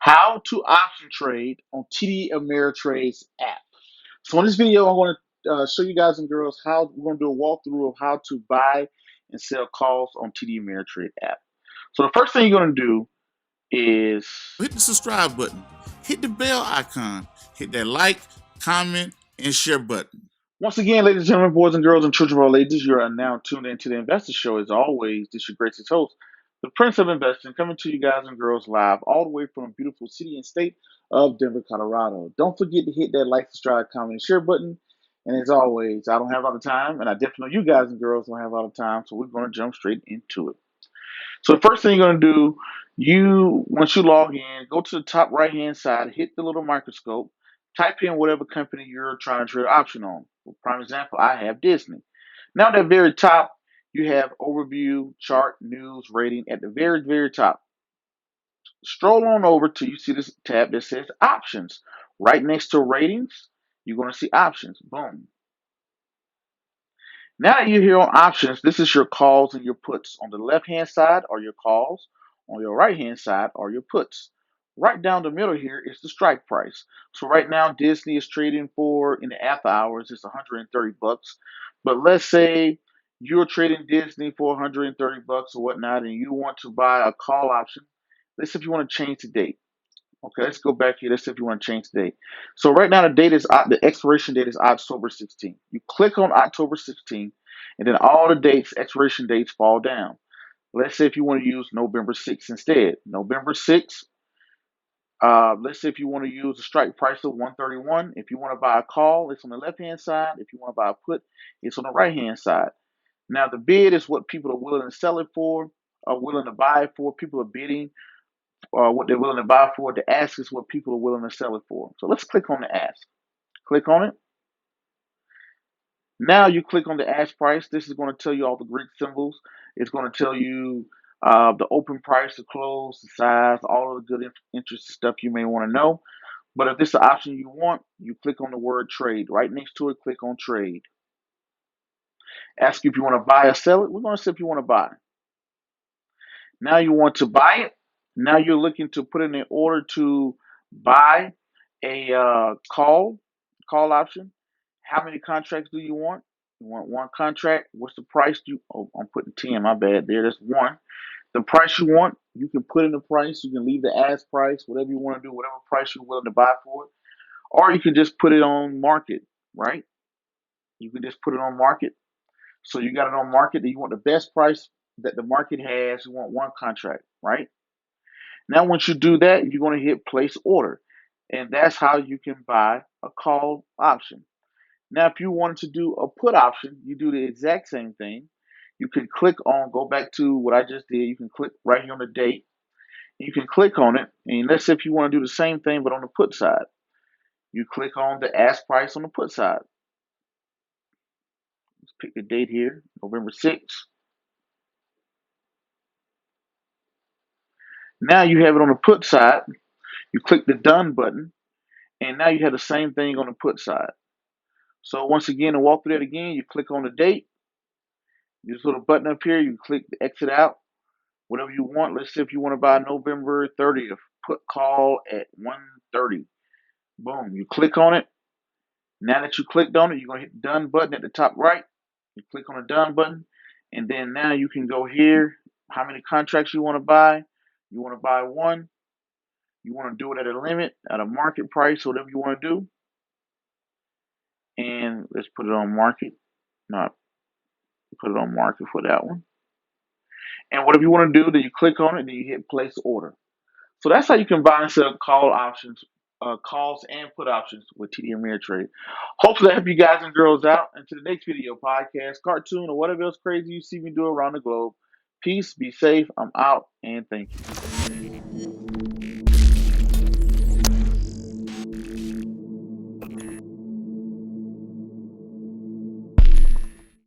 How to option trade on TD Ameritrade's app. So in this video, I'm going to show you guys and girls how we're going to do a walkthrough of how to buy and sell calls on TD Ameritrade app. So the first thing you're going to do is Hit the subscribe button, hit the bell icon, hit that like, comment, and share button. once again, ladies and gentlemen, boys and girls, and children of all ages, you are now tuned into the Investor Show. As always, this is your gracious host, the Prince of Investing, coming to you guys and girls live all the way from the beautiful city and state of Denver, Colorado. Don't forget to hit that like, subscribe, comment, and share button. And as always, I don't have a lot of time, and I definitely know you guys and girls don't have a lot of time, so we're going to jump straight into it. So the first thing you're going to do, once you log in, go to the top right-hand side, hit the little microscope, type in whatever company you're trying to trade an option on. For prime example, I have Disney. Now at the very top, you have overview, chart, news, rating at the very, very top. Stroll on over till you see this tab that says options. Right next to ratings, you're going to see options. Boom. Now that you're here on options, this is your calls and your puts. On the left-hand side are your calls. On your right-hand side are your puts. Right down the middle here is the strike price. So right now, Disney is trading for, in the after hours, it's 130 bucks. But let's say you're trading Disney for 130 bucks or whatnot, and you want to buy a call option. Let's say if you want to change the date. Okay, let's go back here. Let's see if you want to change the date. So right now the expiration date is October 16th. You click on October 16th, and then all the expiration dates fall down. Let's say if you want to use November 6th instead. November 6th. Let's say if you want to use a strike price of 131. If you want to buy a call, it's on the left hand side. If you want to buy a put, it's on the right hand side. Now the bid is what people are willing to sell it for, are willing to buy it for. People are bidding what they're willing to buy for. The ask is what people are willing to sell it for. So let's click on the ask. Click on it. Now you click on the ask price. This is going to tell you all the Greek symbols. It's going to tell you the open price, the close, the size, all of the good interest stuff you may want to know. But if this is the option you want, you click on the word trade. Right next to it, click on trade. Ask you if you want to buy or sell it. We're going to say if you want to buy. Now you want to buy it. Now you're looking to put in an order to buy a call option. How many contracts do you want? You want one contract. What's the price? I'm putting 10. My bad. That's one. The price you want, you can put in the price. You can leave the ask price, whatever you want to do, whatever price you're willing to buy for it, or you can just put it on market. Right? You can just put it on market. So you got it on market. That you want the best price that the market has. You want one contract. Right? Now, once you do that, you're going to hit place order. And that's how you can buy a call option. Now, if you wanted to do a put option, you do the exact same thing. You can go back to what I just did. You can click right here on the date. You can click on it. And let's say if you want to do the same thing, but on the put side, you click on the ask price on the put side. Let's pick the date here, November 6th. Now you have it on the put side. You click the done button. And now you have the same thing on the put side. So once again, to walk through that again, you click on the date. This little button up here, you click the exit out, whatever you want. Let's say if you want to buy November 30th, put call at 1:30. Boom, you click on it. Now that you clicked on it, you're going to hit the done button at the top right. You click on the done button, and then now you can go here, how many contracts you want to buy. You want to buy one. You want to do it at a limit, at a market price, whatever you want to do. And let's put it on market. Not put it on market for that one. And whatever you want to do, then you click on it, then you hit place order. So that's how you can buy and sell calls and put options with TD Ameritrade. Hopefully, that help you guys and girls out. Until the next video, podcast, cartoon, or whatever else crazy you see me do around the globe. Peace, be safe. I'm out, and thank you.